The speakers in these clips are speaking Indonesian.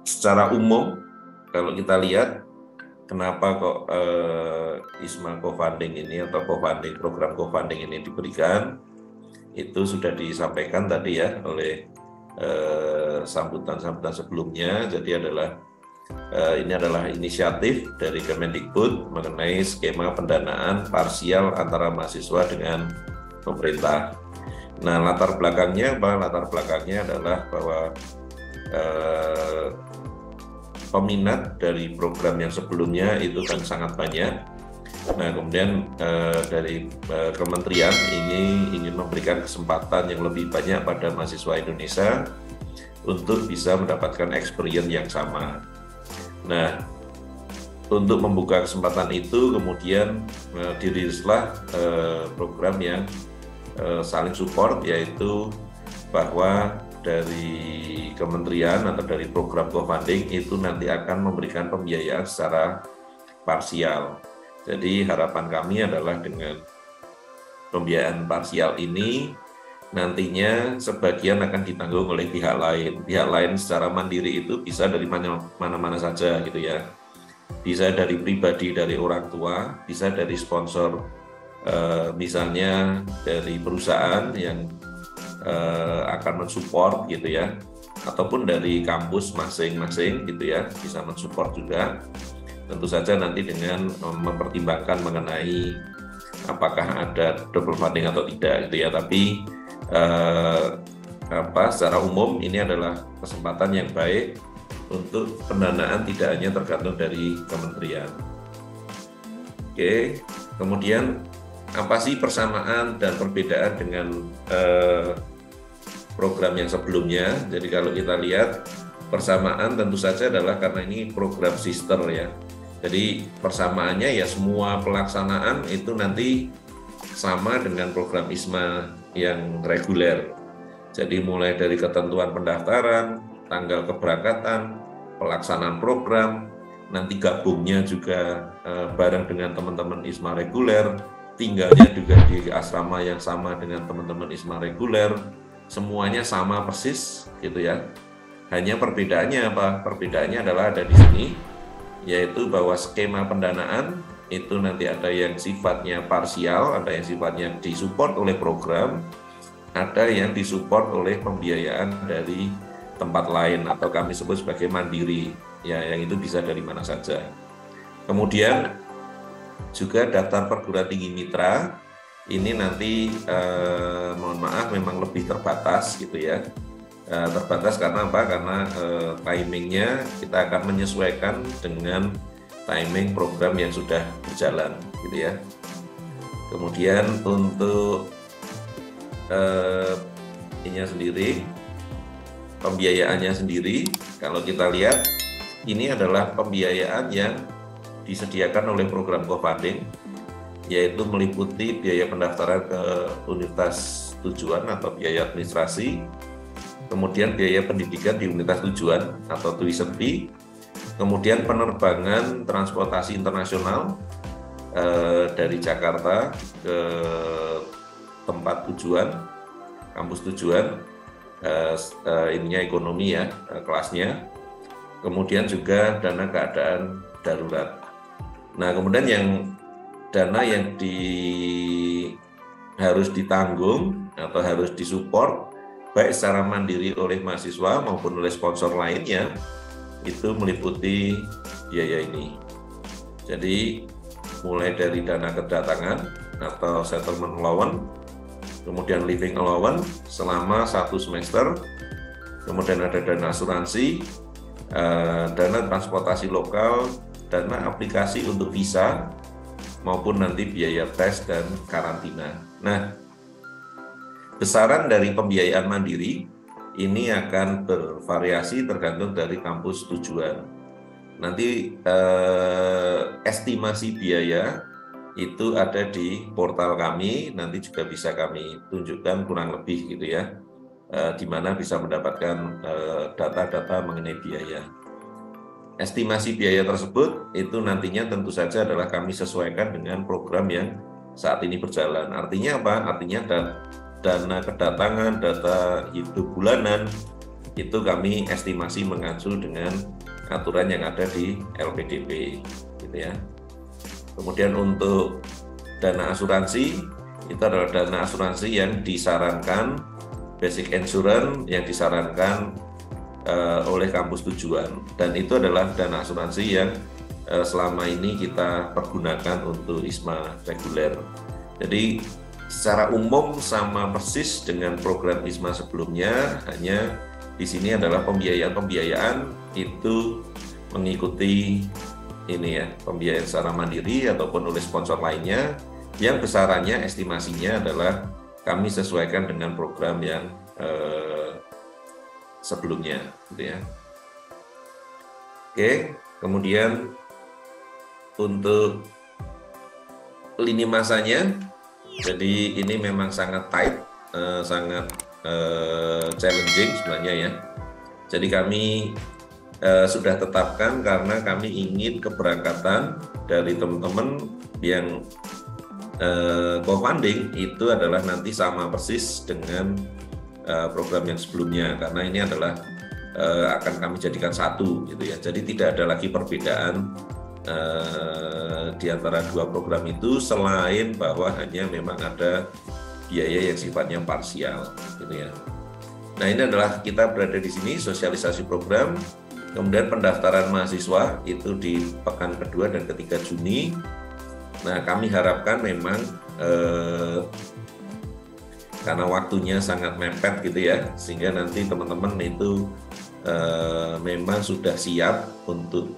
secara umum kalau kita lihat kenapa kok ISMA co-funding ini atau program co-funding ini diberikan, itu sudah disampaikan tadi ya oleh sambutan-sambutan sebelumnya. Jadi ini adalah inisiatif dari Kemendikbud mengenai skema pendanaan parsial antara mahasiswa dengan pemerintah. Nah, latar belakangnya apa? Latar belakangnya adalah bahwa peminat dari program yang sebelumnya itu kan sangat banyak. Nah, kemudian dari kementerian ini ingin memberikan kesempatan yang lebih banyak pada mahasiswa Indonesia untuk bisa mendapatkan experience yang sama. Nah, untuk membuka kesempatan itu kemudian dirilislah program yang saling support, yaitu bahwa dari kementerian atau dari program co-funding itu nanti akan memberikan pembiayaan secara parsial. Jadi harapan kami adalah dengan pembiayaan parsial ini nantinya sebagian akan ditanggung oleh pihak lain. Pihak lain secara mandiri itu bisa dari mana-mana saja gitu ya. Bisa dari pribadi, dari orang tua, bisa dari sponsor, misalnya dari perusahaan yang akan mensupport gitu ya, ataupun dari kampus masing-masing gitu ya, bisa mensupport juga. Tentu saja nanti dengan mempertimbangkan mengenai apakah ada double funding atau tidak gitu ya, tapi secara umum ini adalah kesempatan yang baik untuk pendanaan tidak hanya tergantung dari kementerian. Oke, kemudian apa sih persamaan dan perbedaan dengan program yang sebelumnya? Jadi kalau kita lihat persamaan tentu saja adalah karena ini program sister ya. Jadi persamaannya ya semua pelaksanaan itu nanti sama dengan program ISMA yang reguler. Jadi mulai dari ketentuan pendaftaran, tanggal keberangkatan, pelaksanaan program, nanti gabungnya juga bareng dengan teman-teman ISMA reguler, tinggalnya juga di asrama yang sama dengan teman-teman ISMA reguler, semuanya sama persis gitu ya. Hanya perbedaannya apa? Perbedaannya adalah ada di sini, yaitu bahwa skema pendanaan itu nanti ada yang sifatnya parsial, ada yang sifatnya disupport oleh program, ada yang disupport oleh pembiayaan dari tempat lain atau kami sebut sebagai mandiri, ya, yang itu bisa dari mana saja. Kemudian juga daftar perguruan tinggi mitra ini nanti mohon maaf memang lebih terbatas gitu ya. Terbatas karena apa? Karena timingnya kita akan menyesuaikan dengan timing program yang sudah berjalan gitu ya. Kemudian untuk pembiayaannya sendiri, kalau kita lihat ini adalah pembiayaan yang disediakan oleh program co-funding, yaitu meliputi biaya pendaftaran ke universitas tujuan atau biaya administrasi, kemudian biaya pendidikan di universitas tujuan atau tuition fee, kemudian penerbangan transportasi internasional dari Jakarta ke tempat tujuan, kampus tujuan, ininya ekonomi ya, kelasnya, kemudian juga dana keadaan darurat. Nah, kemudian yang dana yang harus ditanggung atau harus disupport baik secara mandiri oleh mahasiswa maupun oleh sponsor lainnya itu meliputi biaya ini. Jadi mulai dari dana kedatangan atau settlement allowance, kemudian living allowance selama 1 semester, kemudian ada dana asuransi, dana transportasi lokal, dana aplikasi untuk visa, maupun nanti biaya tes dan karantina. Nah, besaran dari pembiayaan mandiri ini akan bervariasi tergantung dari kampus tujuan. Nanti estimasi biaya itu ada di portal kami, nanti juga bisa kami tunjukkan kurang lebih gitu ya, di mana bisa mendapatkan data-data mengenai biaya. Estimasi biaya tersebut itu nantinya tentu saja adalah kami sesuaikan dengan program yang saat ini berjalan. Artinya apa? Artinya dana kedatangan, data hidup bulanan, itu kami estimasi mengacu dengan aturan yang ada di LPDP, gitu ya. Kemudian untuk dana asuransi, itu adalah dana asuransi yang disarankan, basic insurance yang disarankan oleh kampus tujuan, dan itu adalah dana asuransi yang selama ini kita pergunakan untuk ISMA reguler. Jadi secara umum sama persis dengan program ISMA sebelumnya, hanya di sini adalah pembiayaan itu mengikuti ini ya, pembiayaan secara mandiri ataupun oleh sponsor lainnya, yang besarannya estimasinya adalah kami sesuaikan dengan program yang sebelumnya, gitu ya. Oke, kemudian untuk lini masanya, jadi ini memang sangat tight, sangat challenging sebenarnya ya. Jadi kami sudah tetapkan karena kami ingin keberangkatan dari teman-teman yang co-funding itu adalah nanti sama persis dengan program yang sebelumnya, karena ini adalah akan kami jadikan satu, gitu ya. Jadi tidak ada lagi perbedaan di antara dua program itu, selain bahwa hanya memang ada biaya yang sifatnya parsial, gitu ya. Nah, ini adalah kita berada di sini sosialisasi program, kemudian pendaftaran mahasiswa itu di pekan kedua dan ketiga Juni. Nah, kami harapkan memang karena waktunya sangat mepet, gitu ya, sehingga nanti teman-teman itu memang sudah siap untuk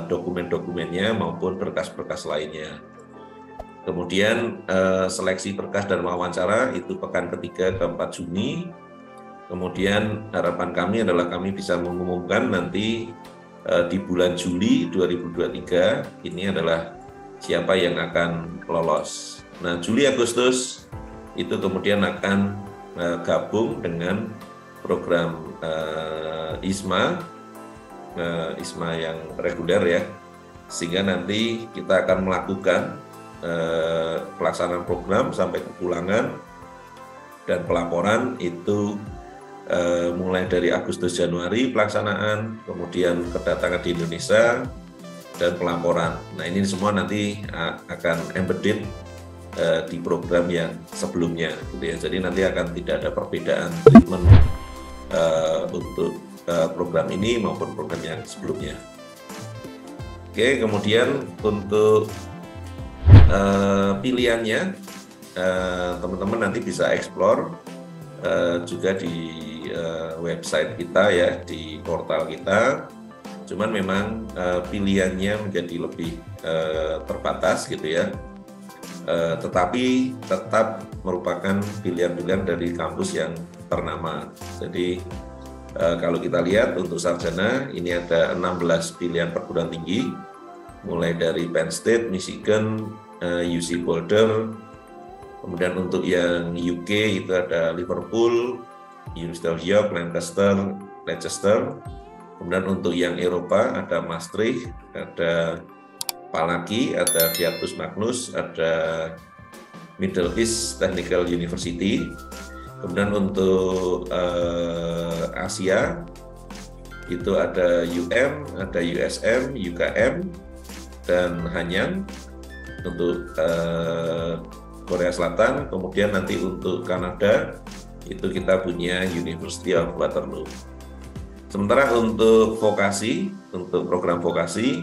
dokumen-dokumennya maupun berkas-berkas lainnya. Kemudian seleksi berkas dan wawancara itu pekan ketiga ke 4 Juni. Kemudian harapan kami adalah kami bisa mengumumkan nanti di bulan Juli 2023 ini adalah siapa yang akan lolos. Nah, Juli Agustus itu kemudian akan gabung dengan program ISMA yang reguler ya, sehingga nanti kita akan melakukan pelaksanaan program sampai kepulangan dan pelaporan itu mulai dari Agustus Januari pelaksanaan, kemudian kedatangan di Indonesia dan pelaporan. Nah, ini semua nanti akan embedded di program yang sebelumnya, gitu ya. Jadi nanti akan tidak ada perbedaan treatment untuk program ini maupun program yang sebelumnya. Oke, kemudian untuk pilihannya, teman-teman nanti bisa explore juga di website kita ya, di portal kita. Cuman memang pilihannya menjadi lebih terbatas, gitu ya. Tetapi tetap merupakan pilihan-pilihan dari kampus yang ternama. Jadi kalau kita lihat untuk sarjana ini ada 16 pilihan perguruan tinggi, mulai dari Penn State, Michigan, UC Boulder. Kemudian untuk yang UK itu ada Liverpool, University of York, Lancaster, Leicester. Kemudian untuk yang Eropa ada Maastricht, ada Palaki, ada Viatus Magnus, ada Middle East Technical University. Kemudian untuk Asia itu ada UM, ada USM, UKM, dan Hanyang untuk Korea Selatan. Kemudian nanti untuk Kanada itu kita punya University of Waterloo. Sementara untuk vokasi, untuk program vokasi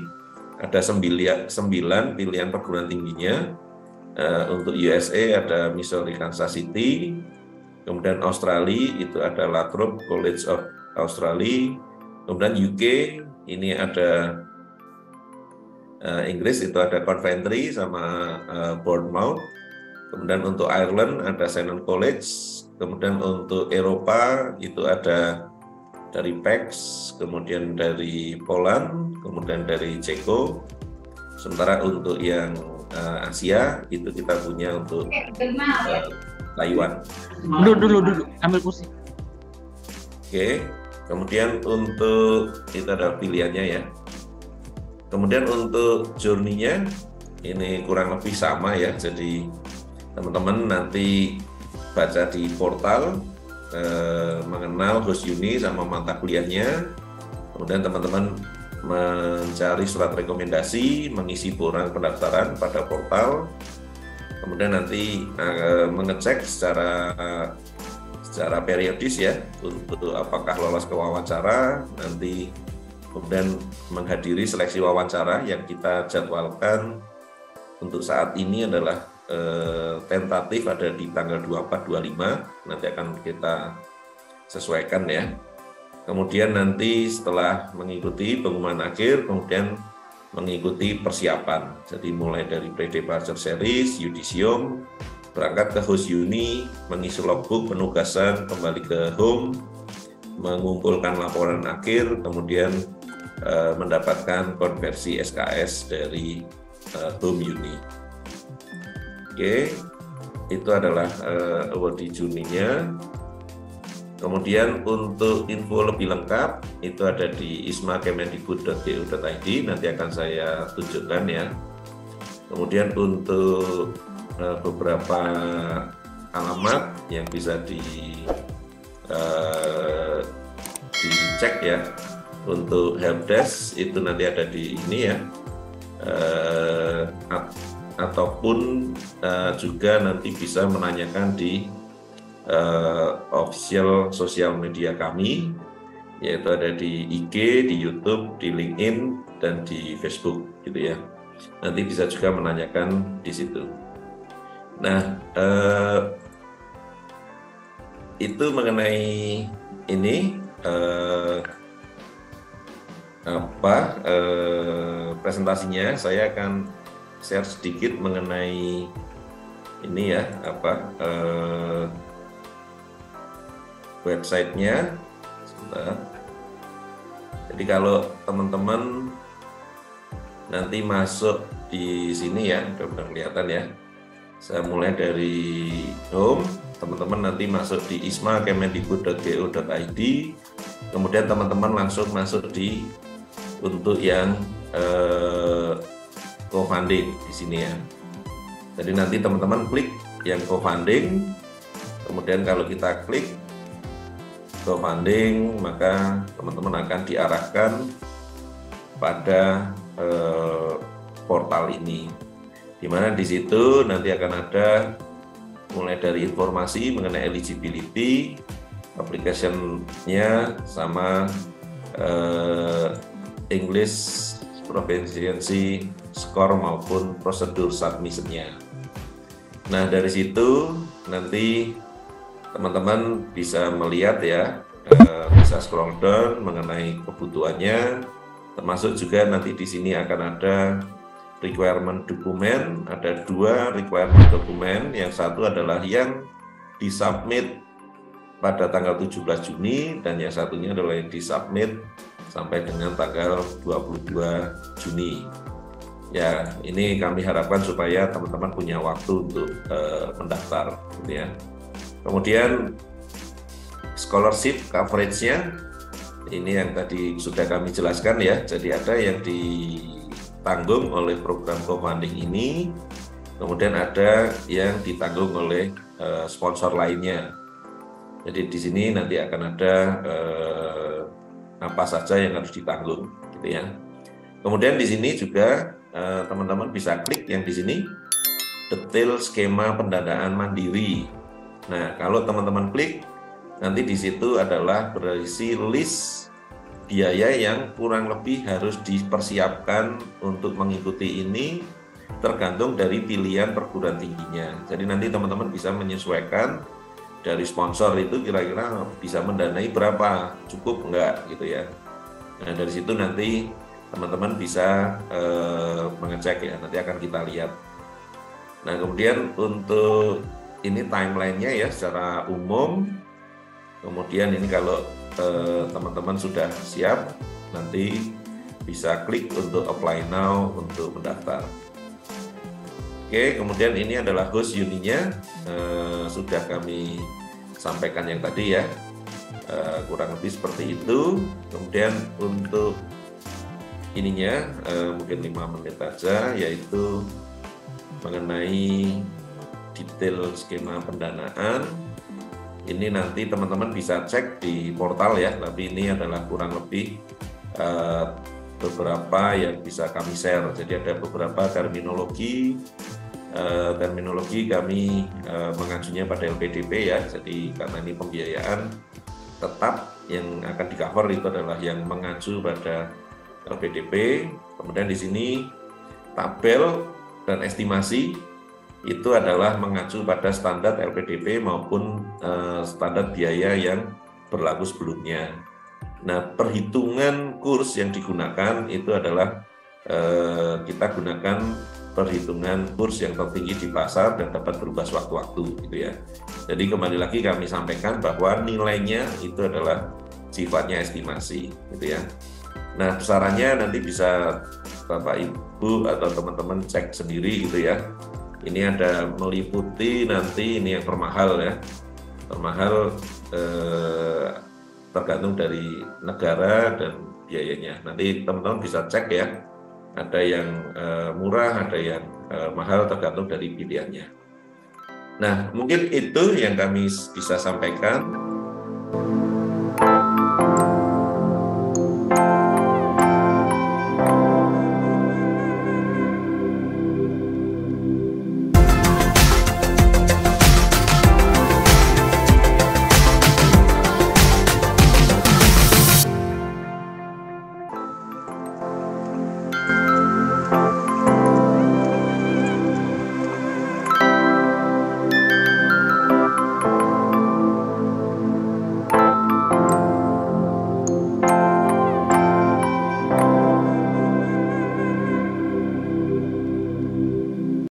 ada 9 pilihan perguruan tingginya. Untuk USA ada Missouri Kansas City, kemudian Australia itu ada Lathrop College of Australia, kemudian UK ini ada Inggris itu ada Coventry sama Bournemouth. Kemudian untuk Ireland ada Shannon College, kemudian untuk Eropa itu ada dari PAX, kemudian dari Poland, kemudian dari Ceko. Sementara untuk yang Asia itu kita punya untuk Taiwan. Dulu ambil kursi. Oke, kemudian untuk itu ada pilihannya ya. Kemudian untuk journey-nya ini kurang lebih sama ya. Jadi teman-teman nanti baca di portal mengenal host uni sama mata kuliahnya. Kemudian teman-teman mencari surat rekomendasi, mengisi borang pendaftaran pada portal, kemudian nanti mengecek secara periodis ya untuk apakah lolos ke wawancara, nanti kemudian menghadiri seleksi wawancara yang kita jadwalkan untuk saat ini adalah tentatif ada di tanggal 24-25, nanti akan kita sesuaikan ya. Kemudian nanti setelah mengikuti pengumuman akhir, kemudian mengikuti persiapan. Jadi mulai dari pre-departure series, yudisium, berangkat ke host uni, mengisi logbook, penugasan, kembali ke home, mengumpulkan laporan akhir, kemudian mendapatkan konversi SKS dari home uni. Oke, itu adalah awardee Juninya. Kemudian untuk info lebih lengkap itu ada di isma.kemendikbud.go.id, nanti akan saya tunjukkan ya. Kemudian untuk beberapa alamat yang bisa dicek ya. Untuk helpdesk itu nanti ada di ini ya, ataupun juga nanti bisa menanyakan di official sosial media kami, yaitu ada di IG, di YouTube, di LinkedIn, dan di Facebook gitu ya. Nanti bisa juga menanyakan di situ. Nah, itu mengenai ini presentasinya. Saya akan share sedikit mengenai ini ya, websitenya. Sebentar. Jadi kalau teman-teman nanti masuk di sini ya, udah kelihatan ya. Saya mulai dari home, teman-teman nanti masuk di isma.kemendikbud.go.id, kemudian teman-teman langsung masuk di untuk yang co-funding di sini ya. Jadi nanti teman-teman klik yang co-funding, kemudian kalau kita klik co-funding, maka teman-teman akan diarahkan pada portal ini, di mana di situ nanti akan ada mulai dari informasi mengenai eligibility, application-nya, sama English proficiency score maupun prosedur submission-nya. Nah, dari situ nanti teman-teman bisa melihat ya, bisa scroll down mengenai kebutuhannya, termasuk juga nanti di sini akan ada requirement dokumen. Ada 2 requirement dokumen, yang satu adalah yang disubmit pada tanggal 17 Juni dan yang satunya adalah yang disubmit sampai dengan tanggal 22 Juni. Ya, ini kami harapkan supaya teman-teman punya waktu untuk mendaftar gitu ya. Kemudian scholarship coverage-nya ini yang tadi sudah kami jelaskan ya. Jadi ada yang ditanggung oleh program co-funding ini, kemudian ada yang ditanggung oleh sponsor lainnya. Jadi di sini nanti akan ada apa saja yang harus ditanggung gitu ya. Kemudian di sini juga teman-teman bisa klik yang di sini detail skema pendanaan mandiri. Nah, kalau teman-teman klik, nanti di situ adalah berisi list biaya yang kurang lebih harus dipersiapkan untuk mengikuti ini, tergantung dari pilihan perguruan tingginya. Jadi nanti teman-teman bisa menyesuaikan dari sponsor itu kira-kira bisa mendanai berapa, cukup enggak gitu ya. Nah, dari situ nanti teman-teman bisa mengecek ya, nanti akan kita lihat. Nah, kemudian untuk ini timelinenya ya secara umum. Kemudian ini kalau teman-teman sudah siap, nanti bisa klik untuk apply now untuk mendaftar. Oke, kemudian ini adalah host uninya, sudah kami sampaikan yang tadi ya, kurang lebih seperti itu. Kemudian untuk ininya mungkin 5 menit saja, yaitu mengenai detail skema pendanaan. Ini nanti teman-teman bisa cek di portal ya, tapi ini adalah kurang lebih beberapa yang bisa kami share. Jadi ada beberapa terminologi kami mengajunya pada LPDP ya. Jadi karena ini pembiayaan tetap yang akan di-cover itu adalah yang mengacu pada LPDP. Kemudian di sini tabel dan estimasi itu adalah mengacu pada standar LPDP maupun standar biaya yang berlaku sebelumnya. Nah, perhitungan kurs yang digunakan itu adalah kita gunakan perhitungan kurs yang tertinggi di pasar dan dapat berubah sewaktu-waktu gitu ya. Jadi kembali lagi kami sampaikan bahwa nilainya itu adalah sifatnya estimasi gitu ya. Nah, besarannya nanti bisa Bapak Ibu atau teman-teman cek sendiri gitu ya. Ini ada meliputi nanti ini yang termahal ya. Termahal tergantung dari negara dan biayanya. Nanti teman-teman bisa cek ya. Ada yang murah, ada yang mahal tergantung dari pilihannya. Nah, mungkin itu yang kami bisa sampaikan.